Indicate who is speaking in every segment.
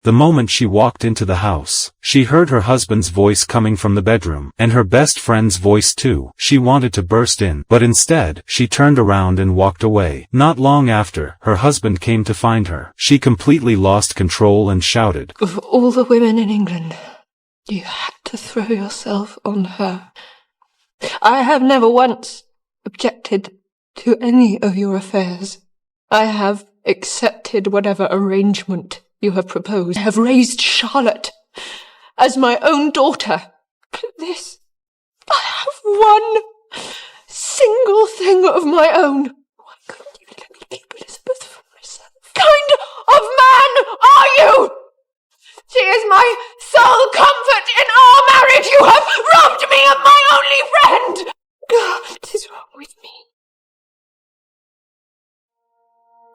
Speaker 1: The moment she walked into the house, she heard her husband's voice coming from the bedroom, and her best friend's voice too. She wanted to burst in, but instead, she turned around and walked away. Not long after, her husband came to find her. She completely lost control and shouted,
Speaker 2: "Of all the women in England, you had to throw yourself on her. I have never once objected to any of your affairs. I have accepted whatever arrangement you have proposed. I have raised Charlotte as my own daughter. But this, I have one single thing of my own. Why couldn't you let me keep Elizabeth for myself? What kind of man are you? She is my sole comfort in our marriage. You have robbed me of my only friend. What is wrong with me?"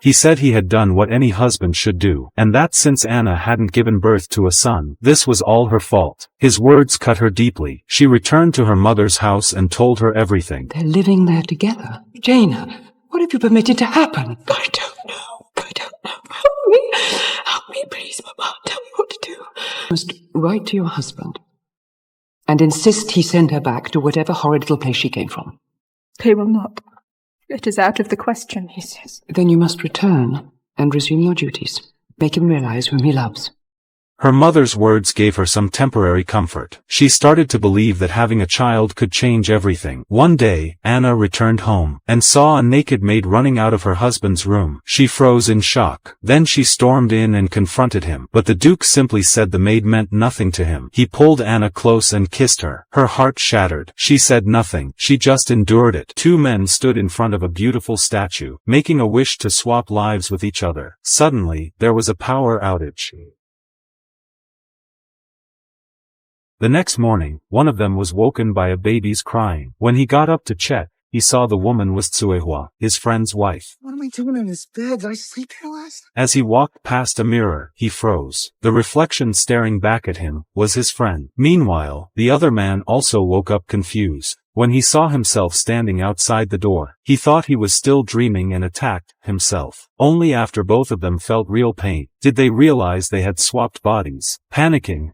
Speaker 1: He said he had done what any husband should do, and that since Anna hadn't given birth to a son, this was all her fault. His words cut her deeply. She returned to her mother's house and told her everything.
Speaker 3: They're living there together. Jane, what have you permitted to happen?
Speaker 2: I don't know. Help me. Help me, please, Mama. Tell me what to do.
Speaker 3: You must write to your husband and insist he send her back to whatever horrid little place she came from.
Speaker 2: He will not. It is out of the question, he says.
Speaker 3: Then you must return and resume your duties. Make him realize whom he loves.
Speaker 1: Her mother's words gave her some temporary comfort. She started to believe that having a child could change everything. One day, Anna returned home, and saw a naked maid running out of her husband's room. She froze in shock. Then she stormed in and confronted him. But the Duke simply said the maid meant nothing to him. He pulled Anna close and kissed her. Her heart shattered. She said nothing. She just endured it. Two men stood in front of a beautiful statue, making a wish to swap lives with each other. Suddenly, there was a power outage. The next morning, one of them was woken by a baby's crying. When he got up to check, he saw the woman was Tsuehua, his friend's wife.
Speaker 4: What am I doing in this bed? Did I sleep here last night?
Speaker 1: As he walked past a mirror, he froze. The reflection staring back at him was his friend. Meanwhile, the other man also woke up confused. When he saw himself standing outside the door, he thought he was still dreaming and attacked himself. Only after both of them felt real pain did they realize they had swapped bodies. Panicking,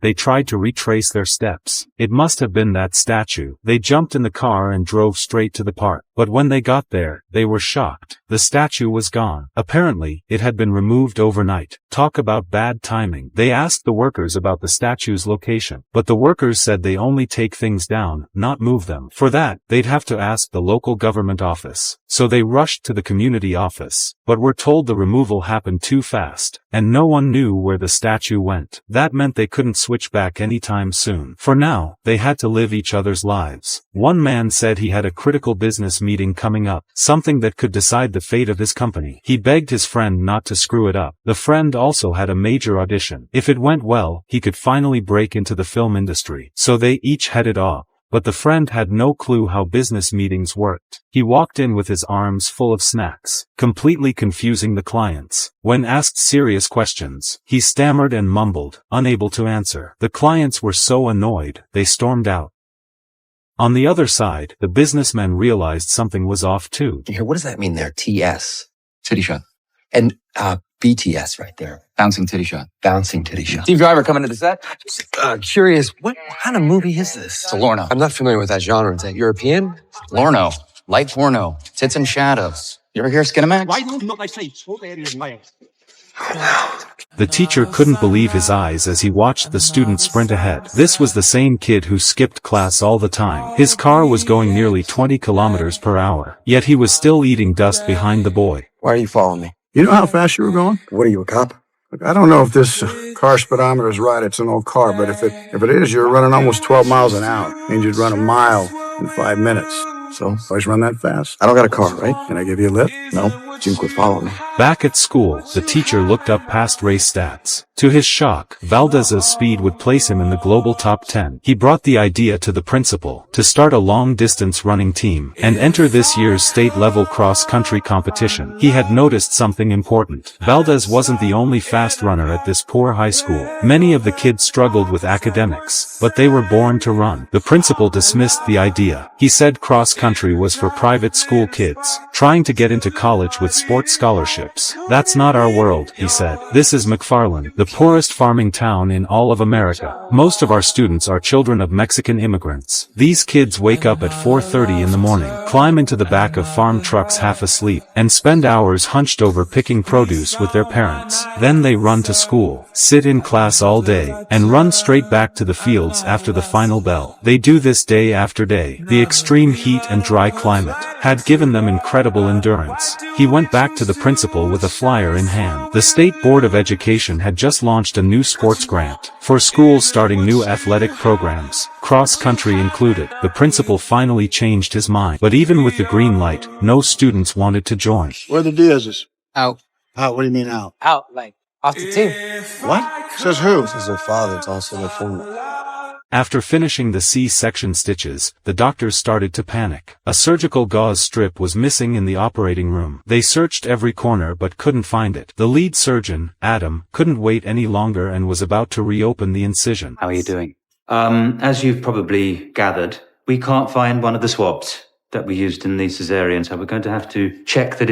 Speaker 1: they tried to retrace their steps. It must have been that statue. They jumped in the car and drove straight to the park. But when they got there, they were shocked. The statue was gone. Apparently, it had been removed overnight. Talk about bad timing. They asked the workers about the statue's location, but the workers said they only take things down, not move them. For that, they'd have to ask the local government office. So they rushed to the community office, but were told the removal happened too fast, and no one knew where the statue went. That meant they couldn't switch back anytime soon. For now, they had to live each other's lives. One man said he had a critical business meeting coming up, something that could decide the fate of his company. He begged his friend not to screw it up. The friend also had a major audition. If it went well, he could finally break into the film industry. So they each headed off. But the friend had no clue how business meetings worked. He walked in with his arms full of snacks, completely confusing the clients. When asked serious questions, he stammered and mumbled, unable to answer. The clients were so annoyed, they stormed out. On the other side, the businessmen realized something was off too.
Speaker 5: Here, what does that mean there? TS? Titty shot. And, BTS right there.
Speaker 6: Bouncing titty shot.
Speaker 5: Bouncing titty shot.
Speaker 6: Steve Driver coming to the set?
Speaker 5: Just, curious, what kind of movie is this?
Speaker 6: It's a Lorno.
Speaker 5: I'm not familiar with that genre. Is that European?
Speaker 6: Lorno. Light porno. Tits and shadows. You ever hear Skinamax?
Speaker 7: Why do not I say so there is my
Speaker 1: The teacher couldn't believe his eyes as he watched the student sprint ahead. This was the same kid who skipped class all the time. His car was going nearly 20 kilometers per hour, yet he was still eating dust behind the boy.
Speaker 5: Why are you following me?
Speaker 4: You know how fast you were going?
Speaker 5: What are you, a cop?
Speaker 4: Look, I don't know if this car speedometer is right. It's an old car, but if it is, you're running almost 12 miles an hour. Means you'd run a mile in 5 minutes. So, always run that fast?
Speaker 5: I don't got a car, right?
Speaker 4: Can I give you a lift?
Speaker 5: No. You can quit following me.
Speaker 1: Back at school, the teacher looked up past race stats. To his shock, Valdez's speed would place him in the global top 10. He brought the idea to the principal to start a long-distance running team and enter this year's state-level cross-country competition. He had noticed something important. Valdez wasn't the only fast runner at this poor high school. Many of the kids struggled with academics, but they were born to run. The principal dismissed the idea. He said cross-country was for private school kids. Trying to get into college with sports scholarships. "That's not our world," he said. "This is McFarland, the poorest farming town in all of America. Most of our students are children of Mexican immigrants. These kids wake up at 4:30 in the morning, climb into the back of farm trucks half asleep, and spend hours hunched over picking produce with their parents. Then they run to school, sit in class all day, and run straight back to the fields after the final bell. They do this day after day. The extreme heat and dry climate had given them incredible endurance." He went back to the principal with a flyer in hand. The State Board of Education had just launched a new sports grant for schools starting new athletic programs, cross-country included. The principal finally changed his mind. But even with the green light, no students wanted to join.
Speaker 4: Where are the Diaz's?
Speaker 6: Out.
Speaker 4: Out? What do you mean out?
Speaker 6: Out, like, off the team.
Speaker 4: What? Says who?
Speaker 8: Says their father. It's also their former.
Speaker 1: After finishing the C-section stitches, the doctors started to panic. A surgical gauze strip was missing in the operating room. They searched every corner but couldn't find it. The lead surgeon, Adam, couldn't wait any longer and was about to reopen the incision.
Speaker 9: How are you doing? As you've probably gathered, we can't find one of the swabs that we used in the cesarean, so we're going to have to check that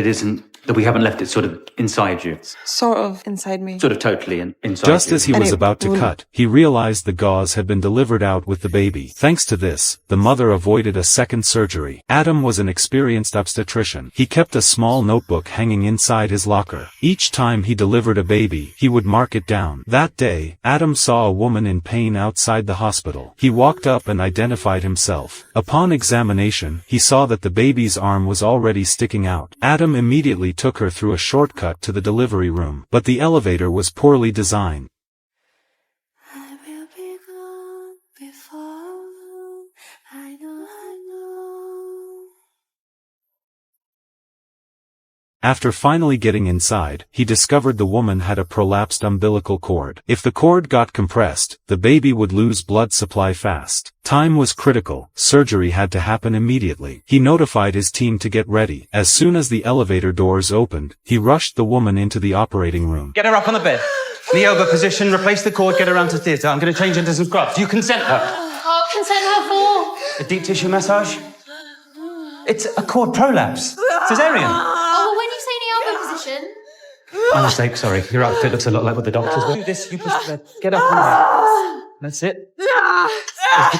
Speaker 9: that we haven't left it sort of inside you.
Speaker 10: Sort of inside me.
Speaker 9: Sort of totally inside
Speaker 1: Just
Speaker 9: you.
Speaker 1: as he was about to cut, he realized the gauze had been delivered out with the baby. Thanks to this, the mother avoided a second surgery. Adam was an experienced obstetrician. He kept a small notebook hanging inside his locker. Each time he delivered a baby, he would mark it down. That day, Adam saw a woman in pain outside the hospital. He walked up and identified himself. Upon examination, he saw that the baby's arm was already sticking out. Adam immediately took her through a shortcut to the delivery room, but the elevator was poorly designed.
Speaker 11: I will be gone before long. I know.
Speaker 1: After finally getting inside, he discovered the woman had a prolapsed umbilical cord. If the cord got compressed, the baby would lose blood supply fast. Time was critical. Surgery had to happen immediately. He notified his team to get ready. As soon as the elevator doors opened, he rushed the woman into the operating room.
Speaker 7: Get her up on the bed. Knee-over position, replace the cord, get her around to theatre. I'm going to change into some scrubs. Do you consent her?
Speaker 11: Oh, consent her for?
Speaker 7: A deep tissue massage? It's a cord prolapse. Cesarean.
Speaker 11: Oh, when you say knee-over position...
Speaker 7: My mistake, sorry. Your outfit looks a lot like what the doctors do. Do this, you push the bed. Get up on the bed. That's it.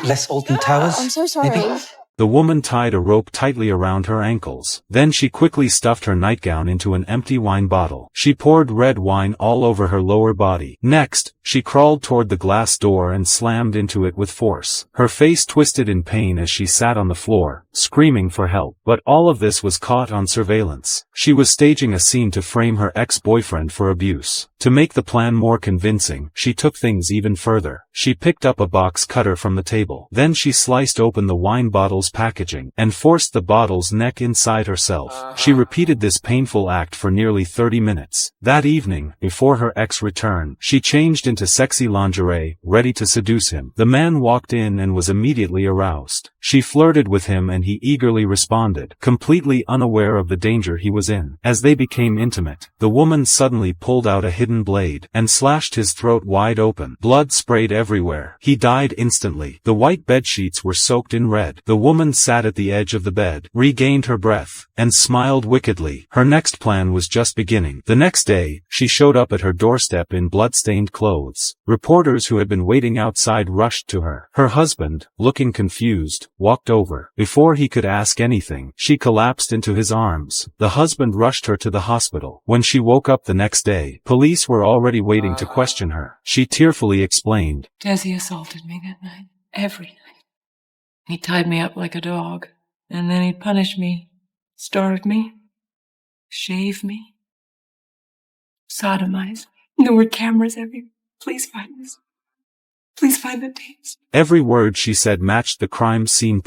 Speaker 8: Less Alton Towers?
Speaker 11: I'm so sorry.
Speaker 8: Maybe?
Speaker 1: The woman tied a rope tightly around her ankles. Then she quickly stuffed her nightgown into an empty wine bottle. She poured red wine all over her lower body. Next, she crawled toward the glass door and slammed into it with force. Her face twisted in pain as she sat on the floor, screaming for help. But all of this was caught on surveillance. She was staging a scene to frame her ex-boyfriend for abuse. To make the plan more convincing, she took things even further. She picked up a box cutter from the table. Then she sliced open the wine bottle's packaging and forced the bottle's neck inside herself. She repeated this painful act for nearly 30 minutes. That evening, before her ex returned, she changed into sexy lingerie, ready to seduce him. The man walked in and was immediately aroused. She flirted with him and he eagerly responded, completely unaware of the danger he was in. As they became intimate, the woman suddenly pulled out a hidden blade and slashed his throat wide open. Blood sprayed everywhere. He died instantly. The white bedsheets were soaked in red. The woman sat at the edge of the bed, regained her breath, and smiled wickedly. Her next plan was just beginning. The next day, she showed up at her doorstep in blood-stained clothes. Reporters who had been waiting outside rushed to her. Her husband, looking confused, walked over. Before he could ask anything, she collapsed into his arms. The husband rushed her to the hospital. When she woke up the next day, police were already waiting to question her. She tearfully explained,
Speaker 10: Desi assaulted me that night. Every night. He tied me up like a dog. And then he'd punish me. Starve me. Shave me. Sodomize me. There were cameras everywhere. Please find this. Please find the tapes.
Speaker 1: Every word she said matched the crime scene